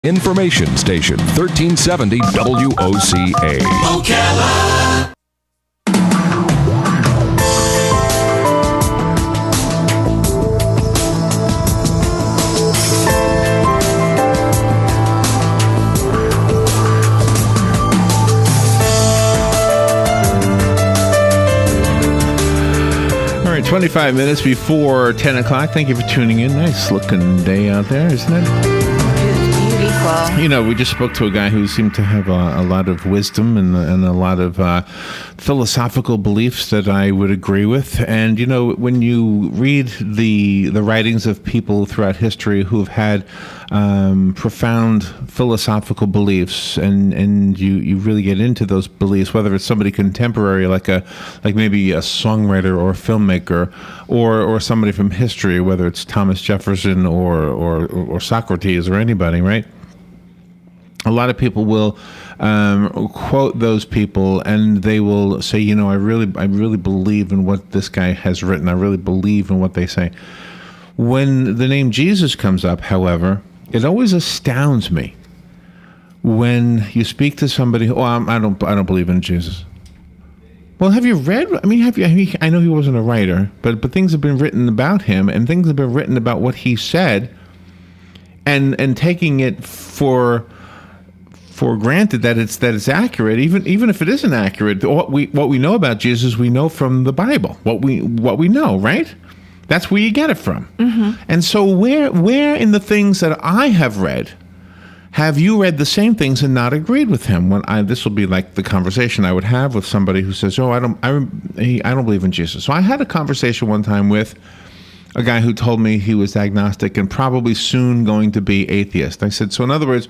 Information Station 1370 WOCA. Ocala. All right, 25 minutes before 10 o'clock. Thank you for tuning in. Nice looking day out there, isn't it? You know, we just spoke to a guy who seemed to have a lot of wisdom and a lot of philosophical beliefs that I would agree with. And, you know, when you read the writings of people throughout history who have had profound philosophical beliefs, and you really get into those beliefs, whether it's somebody contemporary like maybe a songwriter or a filmmaker, or somebody from history, whether it's Thomas Jefferson or Socrates or anybody, right? A lot of people will quote those people, and they will say, you know, I really believe in what this guy has written. I really believe in what they say. When the name Jesus comes up, however, it always astounds me when you speak to somebody. Oh, I don't believe in Jesus. Well, have you read? I mean, I know he wasn't a writer, but things have been written about him, and things have been written about what he said, and taking it for granted that it's accurate, even if it isn't accurate. What we know about Jesus, we know from the Bible. What we know, right? That's where you get it from. Mm-hmm. And so where in the things that I have read, have you read the same things and not agreed with him? This will be like the conversation I would have with somebody who says, "Oh, I don't believe in Jesus." So I had a conversation one time with a guy who told me he was agnostic and probably soon going to be atheist. I said, so in other words,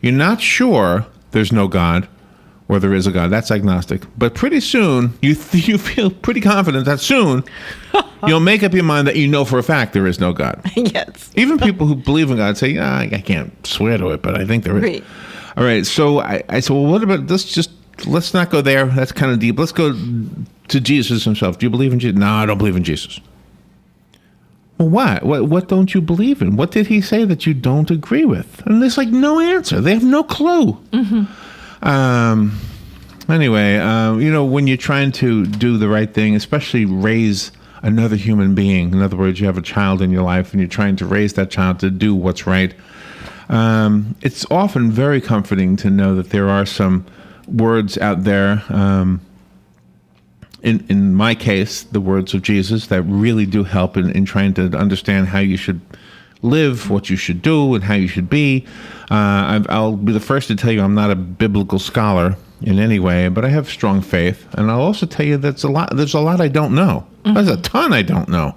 you're not sure there's no God or there is a God. That's agnostic. But pretty soon, you feel pretty confident that soon you'll make up your mind that you know for a fact there is no God. Yes. Even people who believe in God say, I can't swear to it, but I think there is. Right. All right. So I said, well, what about this? Let's not go there. That's kind of deep. Let's go to Jesus himself. Do you believe in Jesus? No, I don't believe in Jesus. Well, what don't you believe in? What did he say that you don't agree with? And there's like no answer. They have no clue. Mm-hmm. Anyway, you know, when you're trying to do the right thing, especially raise another human being, in other words, you have a child in your life and you're trying to raise that child to do what's right, it's often very comforting to know that there are some words out there, in my case, the words of Jesus, that really do help in trying to understand how you should live, what you should do, and how you should be. I'll be the first to tell you I'm not a biblical scholar in any way, but I have strong faith. And I'll also tell you there's a lot I don't know. Mm-hmm. There's a ton I don't know.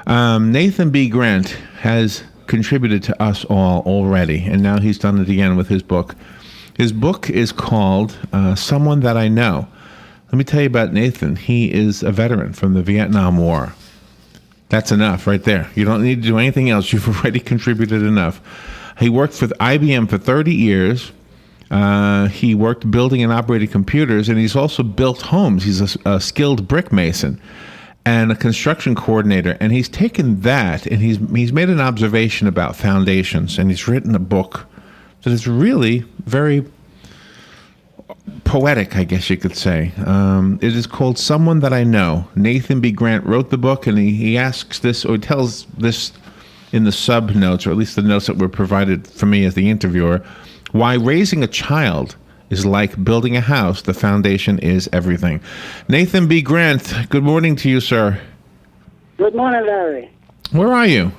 Nathan B. Grant has contributed to us all already, and now he's done it again with his book. His book is called Someone That I Know. Let me tell you about Nathan. He is a veteran from the Vietnam War. That's enough right there. You don't need to do anything else. You've already contributed enough. He worked for IBM for 30 years. He worked building and operating computers, and he's also built homes. He's a skilled brick mason and a construction coordinator. And he's taken that, and he's made an observation about foundations, and he's written a book that is really very poetic, I guess you could say. It is called Someone That I Know. Nathan B. Grant wrote the book, and he asks this, or tells this in the sub notes, or at least the notes that were provided for me as the interviewer, why raising a child is like building a house. The foundation is everything. Nathan B. Grant, good morning to you, sir. Good morning, Larry. Where are you?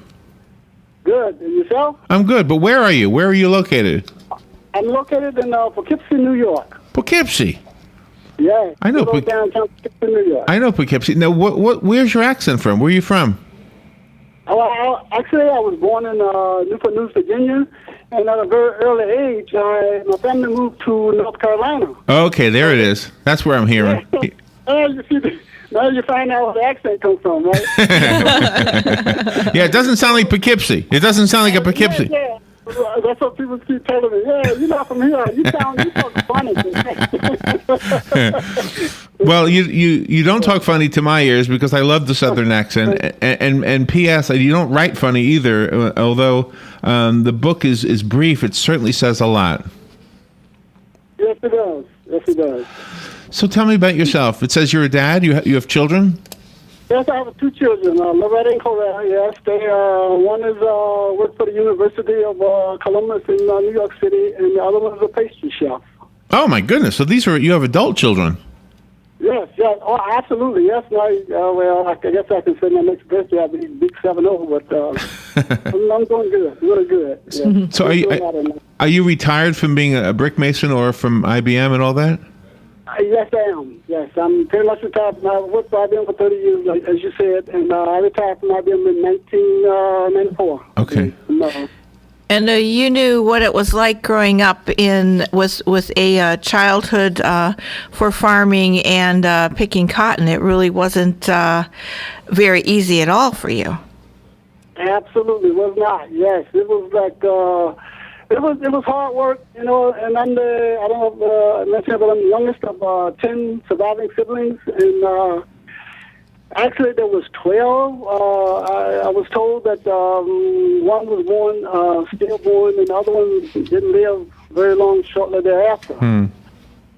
Good. And yourself? I'm good, but where are you? Where are you located? I'm located in Poughkeepsie, New York. Poughkeepsie. Yeah. I know downtown Poughkeepsie, New York. I know Poughkeepsie. Now, where's your accent from? Where are you from? Actually, I was born in Newport News, Virginia, and at a very early age, my family moved to North Carolina. Okay, there it is. That's where I'm hearing. Now you find out where the accent comes from, right? Yeah, it doesn't sound like Poughkeepsie. It doesn't sound like a Poughkeepsie. Yeah. That's what people keep telling me. Yeah, you're not from here. You talk funny. Well, you don't talk funny to my ears because I love the Southern accent. And P.S., you don't write funny either, although The book is brief. It certainly says a lot. Yes, it does. Yes, it does. So tell me about yourself. It says you're a dad. You have children? Yes, I have 2 children, Loretta and Coretta. Yes, they one is works for the University of Columbus in New York City, and the other one is a pastry chef. Oh my goodness! So you have adult children. Yes, yes, oh, absolutely. Yes, well, I guess I can say my next birthday I'll be big 7-0, but I'm doing good, really good. Yes. So are you retired from being a brick mason or from IBM and all that? Yes, I am. Yes, I'm pretty much retired. I worked for IBM for 30 years, as you said, and I retired from IBM in 1994. Okay. And you knew what it was like growing up with a childhood for farming and picking cotton. It really wasn't very easy at all for you. Absolutely, was not. Yes, it was like it was hard work, and I'm the, I don't know if I mentioned, but I'm the youngest of 10 surviving siblings, and actually there was 12. I was told that one was born, stillborn, and the other one didn't live very long shortly thereafter.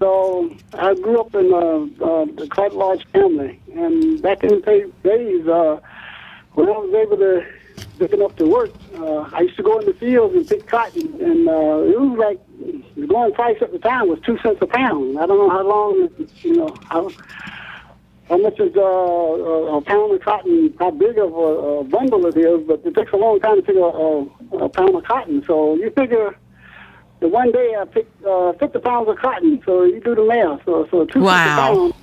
So I grew up in a quite large family, and back in the days, when I was able to big enough to work, I used to go in the fields and pick cotton, and it was like the going price at the time was 2 cents a pound. I don't know how long, how much is a pound of cotton, how big of a bundle it is, but it takes a long time to pick a pound of cotton. So you figure that one day I picked 50 pounds of cotton, so you do the math. So 2 cents a pound.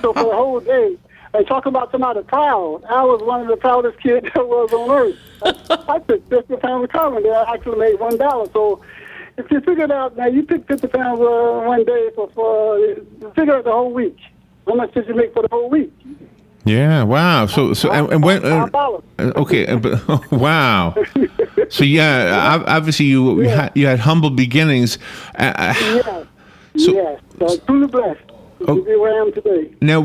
So for the whole day. And talking about somebody proud, I was one of the proudest kids there was on earth. I picked 50 pounds of cotton, and I actually made $1. So if you figure it out, now you pick 50 pounds one day for figure out the whole week. How much did you make for the whole week? Yeah, wow. So and when okay, wow. So yeah, obviously you had humble beginnings. Yes. So truly blessed. To be where I am today. Now,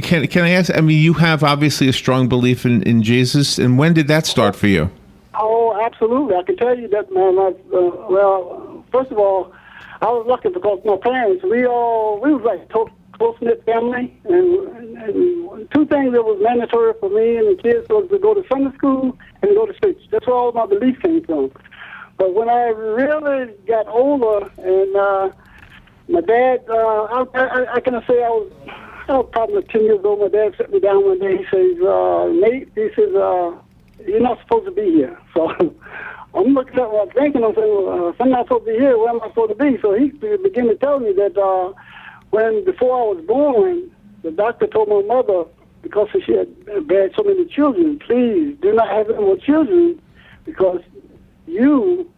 can I ask? I mean, you have obviously a strong belief in Jesus, and when did that start for you? Oh, absolutely. I can tell you that, man. Well, first of all, I was lucky because my parents, we was like close-knit family, and 2 things that was mandatory for me and the kids was to go to Sunday school and to go to church. That's where all my belief came from. But when I really got older and my dad, I can say I was probably 10 years old. My dad sat me down one day. He says, Nate, he says, you're not supposed to be here. So I'm looking at what I'm thinking. I'm saying, well, if I'm not supposed to be here, where am I supposed to be? So he began to tell me that before I was born, the doctor told my mother, because she had bad so many children, please do not have any more children because you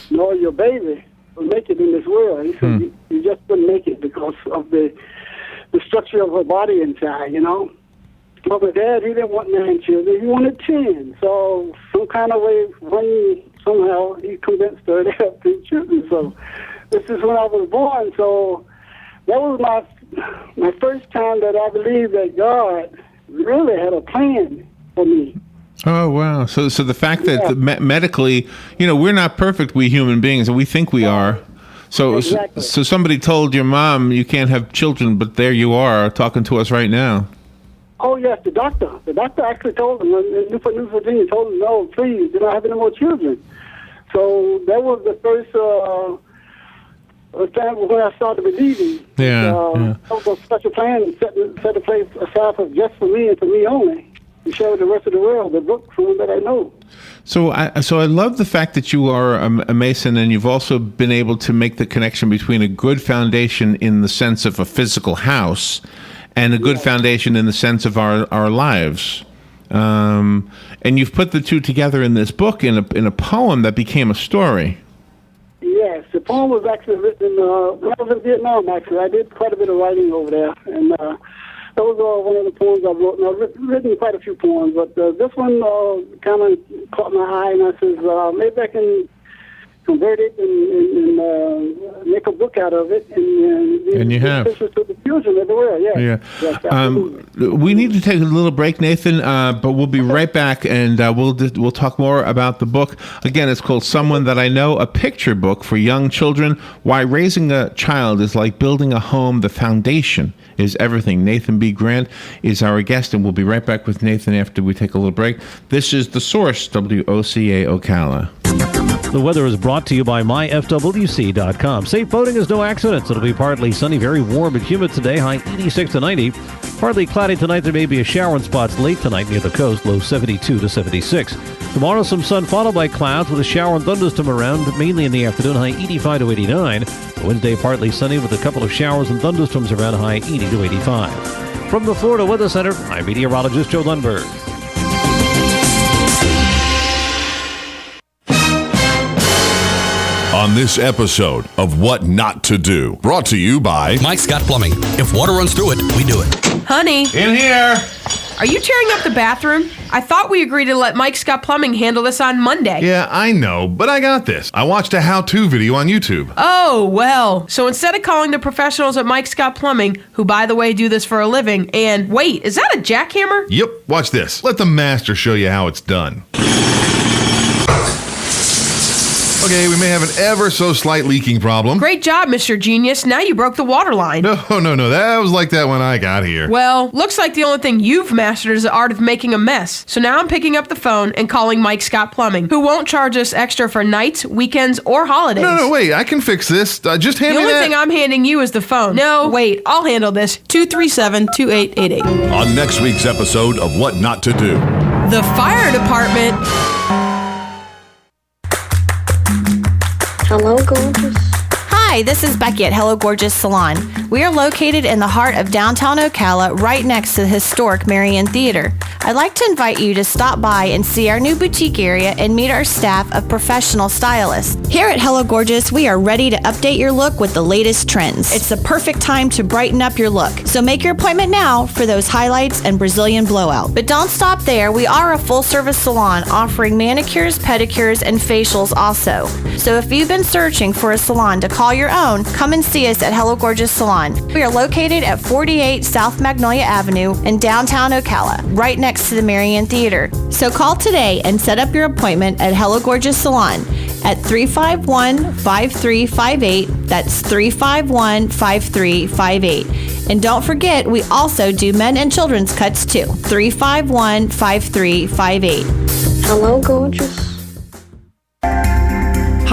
nor your baby will make it in this world. He said, you just wouldn't make it because of the structure of her body inside, But my dad, he didn't want 9 children. He wanted 10. So some kind of way, somehow, he convinced her to have 10 children. So this is when I was born. So that was my first time that I believed that God really had a plan for me. Oh, wow. So the fact that medically, we're not perfect, we human beings, and we think we are. So, exactly. So somebody told your mom you can't have children, but there you are talking to us right now. Oh, yes, the doctor. The doctor actually told him, in Newport News, Virginia, told him, no, please, do not have any more children. So that was the first time when I started believing. Yeah. That was a special plan set a place aside just for me and for me only. To show the rest of the world the book from that I know. So I love the fact that you are a Mason, and you've also been able to make the connection between a good foundation in the sense of a physical house and a good foundation in the sense of our lives. And you've put the 2 together in this book in a poem that became a story. Yes, the poem was actually written when I was in Vietnam. Actually, I did quite a bit of writing over there, and that was one of the poems I wrote. And I've written quite a few poems, but this one kind of caught my eye, and I said, maybe I can convert it and make a book out of it, and you have to the fusion everywhere. Yeah. Yes, we need to take a little break, Nathan, but we'll be right back, and we'll talk more about the book. Again, it's called Someone That I Know, a picture book for young children. Why raising a child is like building a home. The foundation is everything. Nathan B. Grant is our guest, and we'll be right back with Nathan after we take a little break. This is The Source, WOCA Ocala. The weather is brought to you by myfwc.com. Safe boating is no accidents. It'll be partly sunny, very warm and humid today, high 86 to 90. Partly cloudy tonight. There may be a shower in spots late tonight near the coast, low 72 to 76. Tomorrow, some sun followed by clouds with a shower and thunderstorm around, mainly in the afternoon, high 85 to 89. Wednesday, partly sunny with a couple of showers and thunderstorms around, high 80 to 85. From the Florida Weather Center, I'm meteorologist Joe Lundberg. On this episode of What Not to Do, brought to you by Mike Scott Plumbing. If water runs through it, we do it. Honey, In here. are you tearing up the bathroom? I thought we agreed to let Mike Scott Plumbing handle this on Monday. Yeah, I know, but I got this. I watched a how-to video on YouTube. Oh, well. So instead of calling the professionals at Mike Scott Plumbing, who, by the way, do this for a living, and wait, is that a jackhammer? Yep, watch this. Let the master show you how it's done. Okay, we may have an ever so slight leaking problem. Great job, Mr. Genius. Now you broke the water line. No, that was like that when I got here. Well, looks like the only thing you've mastered is the art of making a mess. So now I'm picking up the phone and calling Mike Scott Plumbing, who won't charge us extra for nights, weekends, or holidays. No, wait, I can fix this. Just hand The me only that. thing I'm handing you is the phone. No, wait, I'll handle this. 237-2888. on next week's episode of What Not to Do. The fire department. Hello, gorgeous. Hi, this is Becky at Hello Gorgeous Salon. We are located in the heart of downtown Ocala, right next to the historic Marion Theater. I'd like to invite you to stop by and see our new boutique area and meet our staff of professional stylists. Here at Hello Gorgeous, we are ready to update your look with the latest trends. It's the perfect time to brighten up your look. So make your appointment now for those highlights and Brazilian blowout. But don't stop there. We are a full-service salon offering manicures, pedicures, and facials also. So if you've been searching for a salon to call your own, come and see us at Hello Gorgeous Salon. We are located at 48 South Magnolia Avenue in downtown Ocala, right next to the Marion Theater. So call today and set up your appointment at Hello Gorgeous Salon at 351-5358. That's 351-5358. And don't forget, we also do men and children's cuts too. 351-5358. Hello, gorgeous.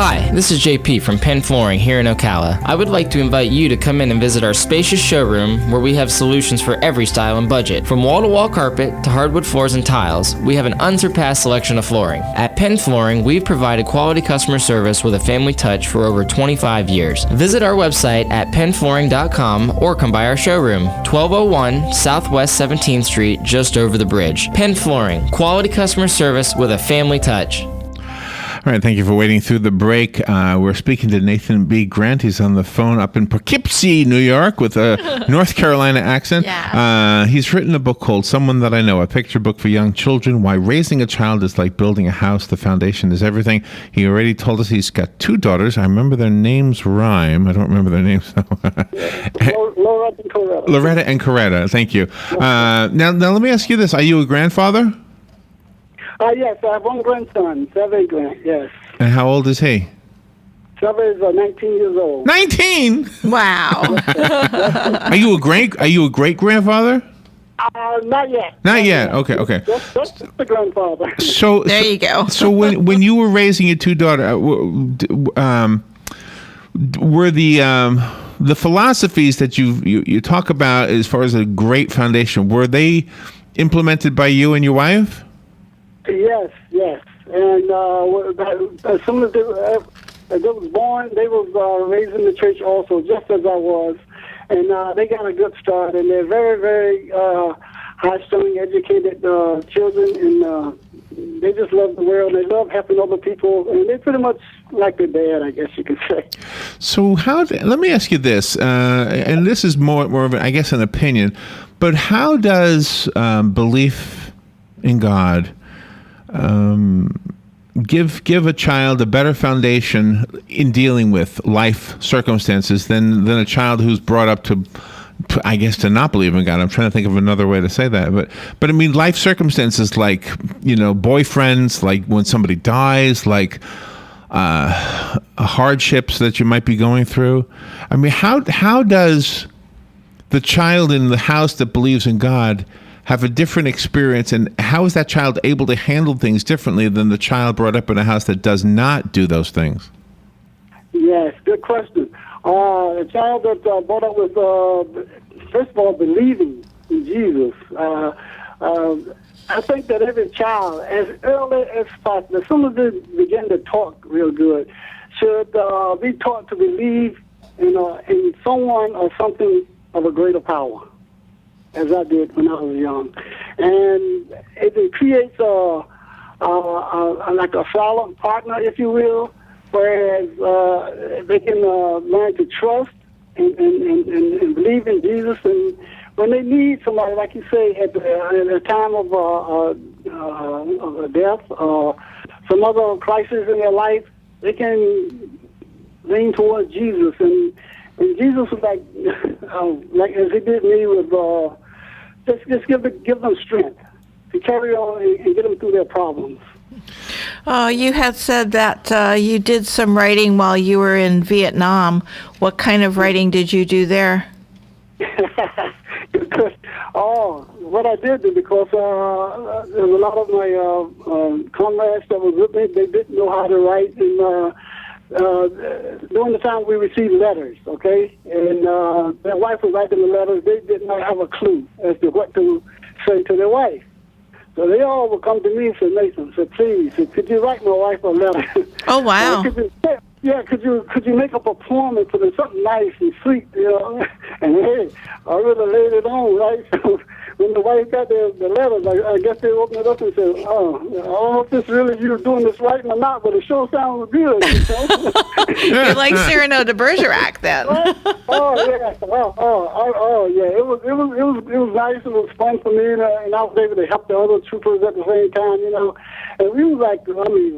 Hi, this is JP from Penn Flooring here in Ocala. I would like to invite you to come in and visit our spacious showroom where we have solutions for every style and budget. From wall-to-wall carpet to hardwood floors and tiles, we have an unsurpassed selection of flooring. At Penn Flooring, we've provided quality customer service with a family touch for over 25 years. Visit our website at pennflooring.com or come by our showroom, 1201 Southwest 17th Street, just over the bridge. Penn Flooring, quality customer service with a family touch. All right, thank you for waiting through the break. We're speaking to Nathan B. Grant. He's on the phone up in Poughkeepsie, New York, with a North Carolina accent. Yeah. He's written a book called Someone That I Know, a picture book for young children. Why raising a child is like building a house. The foundation is everything. He already told us he's got two daughters. I remember their names rhyme. I don't remember their names. Loretta and Coretta. Loretta and Coretta. Thank you. Now, let me ask you this. Are you a grandfather? Yes, I have one grandson, Seven Grant, yes. And how old is he? Seven is 19 years old. 19? Wow. Are you a great grandfather? Not yet. Not yet. Okay. Just the grandfather. So There you go. So when you were raising your two daughters, were the philosophies that you talk about as far as a great foundation, were they implemented by you and your wife? Yes. And as soon as they was born, they was raised in the church also, just as I was. And they got a good start, and they're very, very high-strung, educated children, and they just love the world. They love helping other people, and they're pretty much like their dad, I guess you could say. So let me ask you this, and this is more of, I guess, an opinion, but how does belief in God give a child a better foundation in dealing with life circumstances than a child who's brought up to, I guess, to not believe in God. I'm trying to think of another way to say that, but I mean, life circumstances like, boyfriends, like when somebody dies, like hardships that you might be going through. I mean, how does the child in the house that believes in God have a different experience, and how is that child able to handle things differently than the child brought up in a house that does not do those things? Yes, good question. A child that brought up with, first of all, believing in Jesus. I think that every child, as early as possible, as soon as they begin to talk real good, should be taught to believe in someone or something of a greater power, as I did when I was young. And it creates like a silent partner, if you will, whereas they can learn to trust and believe in Jesus. And when they need somebody, like you say, at a time of death or some other crisis in their life, they can lean towards Jesus. And Jesus was like as he did me with just give them strength to carry on and get them through their problems. You had said that you did some writing while you were in Vietnam. What kind of writing did you do there? What I did because there was a lot of my comrades that was with me. They didn't know how to write, and during the time we received letters, okay, and their wife was writing the letters. They did not have a clue as to what to say to their wife. So they all would come to me and say, Nathan, please, could you write my wife a letter? Oh, wow. Could you make up a poem and put in something nice and sweet, And hey, I really laid it on, right? So when the wife got the letters, I guess they opened it up and said, "Oh, I don't know if this really you doing this right or not, but it sure sounds good." You're like Cyrano de Bergerac then. Yeah. It was nice. It was fun for me, and I was able to help the other troopers at the same time, And we were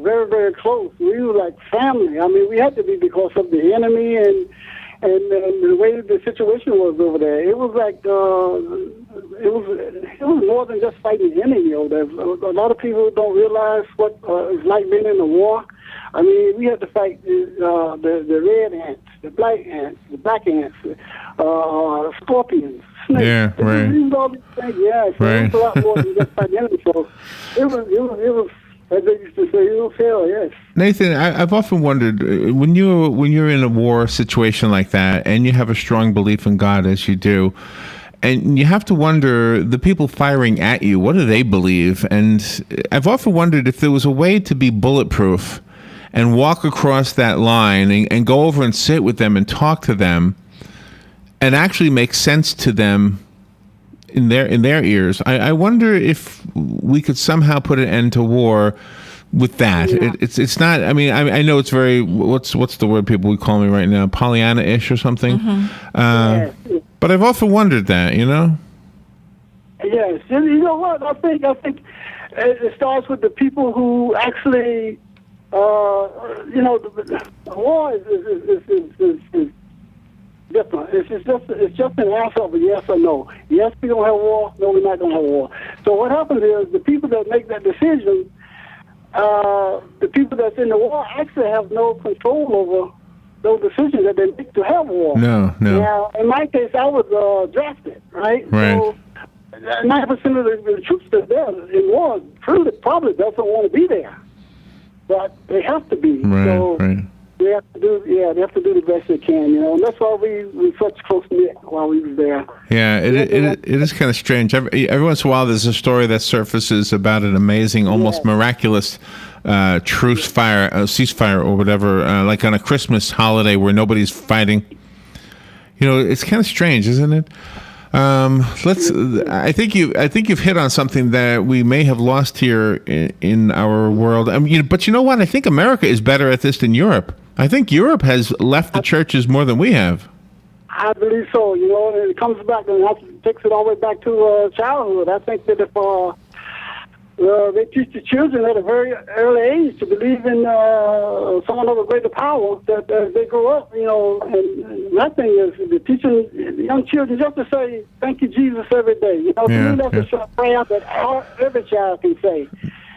very, very close. We were like family. We had to be because of the enemy and the way the situation was over there. It was like it was more than just fighting the enemy over there. A lot of people don't realize what it's like being in a war. We had to fight the red ants, the black ants, scorpions, snakes. Yeah, right. It was all these things. Yeah, so right. It was a lot more than just fighting the enemy. So it was. As they used to say, it was hell, yes. Nathan, I've often wondered when you're in a war situation like that, and you have a strong belief in God as you do, and you have to wonder the people firing at you, what do they believe? And I've often wondered if there was a way to be bulletproof and walk across that line and go over and sit with them and talk to them, and actually make sense to them in their ears. I wonder if we could somehow put an end to war with that. Yeah. It's not. I know it's very. What's the word people would call me right now? Pollyanna-ish or something. Mm-hmm. But I've often wondered that. Yes. You know what? I think it starts with the people who actually. The war is different. It's just an answer of a yes or no. Yes, we're going to have war. No, we're not going to have war. So what happens is the people that make that decision, the people that's in the war actually have no control over those decisions that they make to have war. No. Now, in my case, I was drafted, right? So 90% of the troops that are there in war probably doesn't want to be there, but they have to be. Right. They have to do the best they can, and that's why we were such close knit while we was there. Yeah, it is kind of strange. Every once in a while, there's a story that surfaces about an amazing, almost miraculous ceasefire or whatever, like on a Christmas holiday where nobody's fighting. It's kind of strange, isn't it? I think you've hit on something that we may have lost here in our world. But you know what? I think America is better at this than Europe. I think Europe has left the churches more than we have. I believe so. And it comes back and takes it all the way back to childhood. I think that if They teach the children at a very early age to believe in someone of a greater power that as they grow up, and my thing is the teaching the young children just to say, thank you, Jesus, every day. To me, that's a prayer that every child can say.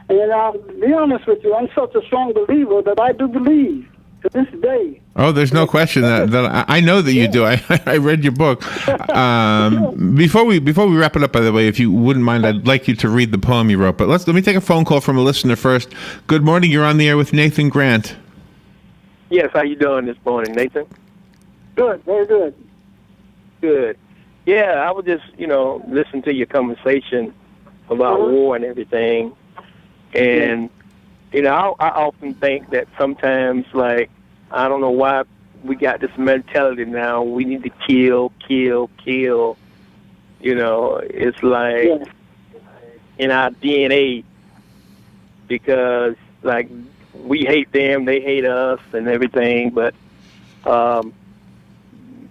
And I'll be honest with you, I'm such a strong believer that I do believe to this day. Oh, there's no question that I know that you do. I read your book. Before we wrap it up, by the way, if you wouldn't mind, I'd like you to read the poem you wrote. But let me take a phone call from a listener first. Good morning. You're on the air with Nathan Grant. Yes. How you doing this morning, Nathan? Good. Very good. Good. Yeah, I was just listen to your conversation about war and everything, and I often think that sometimes, like, I don't know why we got this mentality now. We need to kill. It's like in our DNA, because, like, we hate them, they hate us and everything. But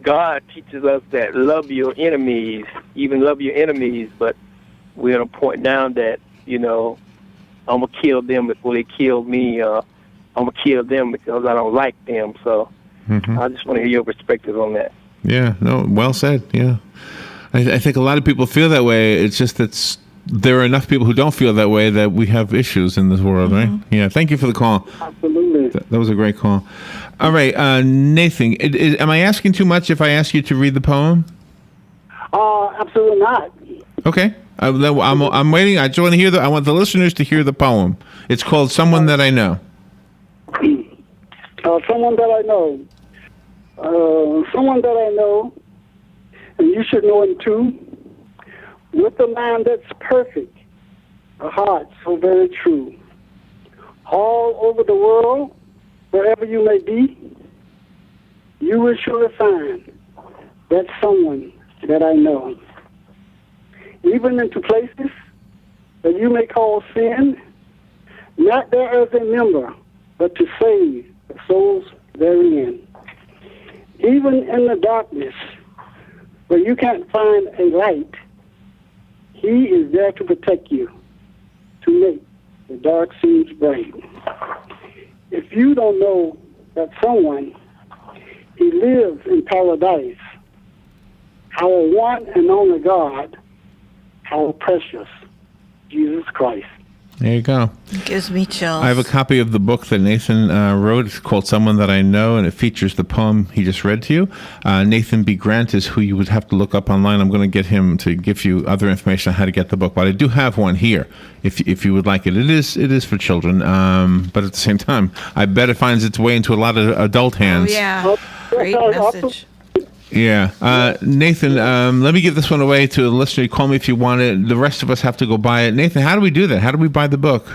God teaches us that love your enemies, even love your enemies. But we're going to point down that, I'm going to kill them before they kill me. I'm going to kill them because I don't like them. So I just want to hear your perspective on that. Yeah, no, well said, yeah. I think a lot of people feel that way. It's just that there are enough people who don't feel that way that we have issues in this world, right? Yeah, thank you for the call. Absolutely. That was a great call. All right, Nathan, am I asking too much if I ask you to read the poem? Absolutely not. Okay. I'm waiting. I just want to hear I want the listeners to hear the poem. It's called "Someone That I Know." Someone that I know. Someone that I know, and you should know him too. With a mind that's perfect, a heart so very true. All over the world, wherever you may be, you will surely find that someone that I know. Even into places that you may call sin, not there as a member, but to save the souls therein. Even in the darkness, where you can't find a light, he is there to protect you, to make the dark seems bright. If you don't know that someone, he lives in paradise, our one and only God, our precious Jesus Christ. There you go. It gives me chills. I have a copy of the book that Nathan wrote. It's called "Someone That I Know," and it features the poem he just read to you. Nathan B. Grant is who you would have to look up online. I'm going to get him to give you other information on how to get the book, but I do have one here if you would like it. It is for children, but at the same time, I bet it finds its way into a lot of adult hands. Oh, yeah. Great message. Yeah. Nathan, let me give this one away to a listener. Call me if you want it. The rest of us have to go buy it. Nathan, how do we do that? How do we buy the book?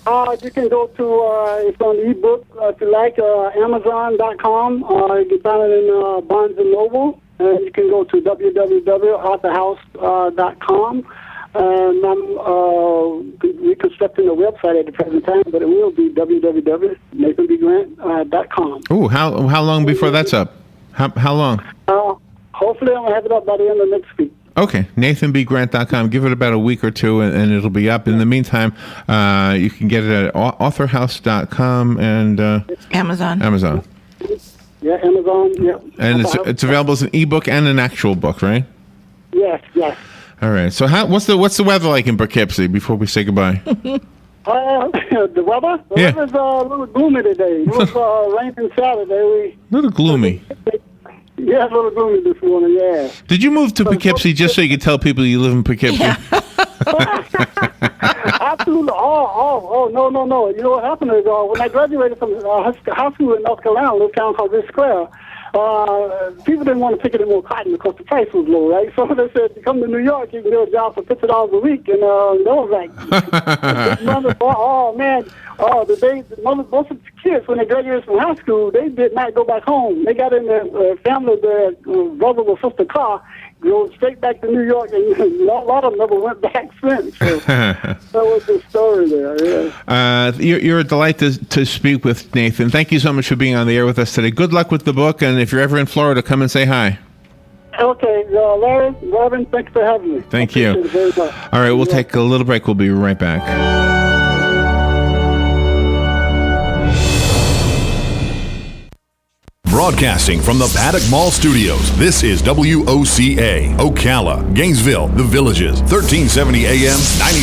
You can go to, it's on ebook, if you like, Amazon.com. You can find it in Barnes & Noble. And you can go to www.authorhouse.com. And I'm reconstructing the website at the present time, but it will be www.nathanbgrant.com. Ooh, how long before that's up? How long? Hopefully I'm going to have it up by the end of next week. Okay, NathanBGrant.com. Give it about a week or two, and it'll be up. In the meantime, you can get it at authorhouse.com and Amazon. Yeah, Amazon. Yeah. And it's available as an ebook and an actual book, right? Yes. All right. So what's the weather like in Poughkeepsie before we say goodbye? The weather? The weather's a little gloomy today. It was raining Saturday. A little gloomy. Yeah, a little gloomy this morning, yeah. Did you move to Poughkeepsie just so you could tell people you live in Poughkeepsie? Yeah. Absolutely. Oh, no. You know what happened is when I graduated from high school in North Carolina, a little town called Risk Square, people didn't want to pick any more cotton because the price was low, right? So they said, come to New York, you can do a job for $50 a week. And that was like, oh, man. Most of the kids, when they graduated from high school, they did not go back home. They got in their family, their brother or sister car, drove straight back to New York, and a lot of them never went back since. So that was the story there, yeah. You're a delight to speak with, Nathan. Thank you so much for being on the air with us today. Good luck with the book, and if you're ever in Florida, come and say hi. Okay, Larry, Robin, thanks for having me. Thank you. Appreciate it very much. All right, we'll take a little break. We'll be right back. Broadcasting from the Paddock Mall Studios, this is WOCA, Ocala, Gainesville, The Villages, 1370 AM, 90.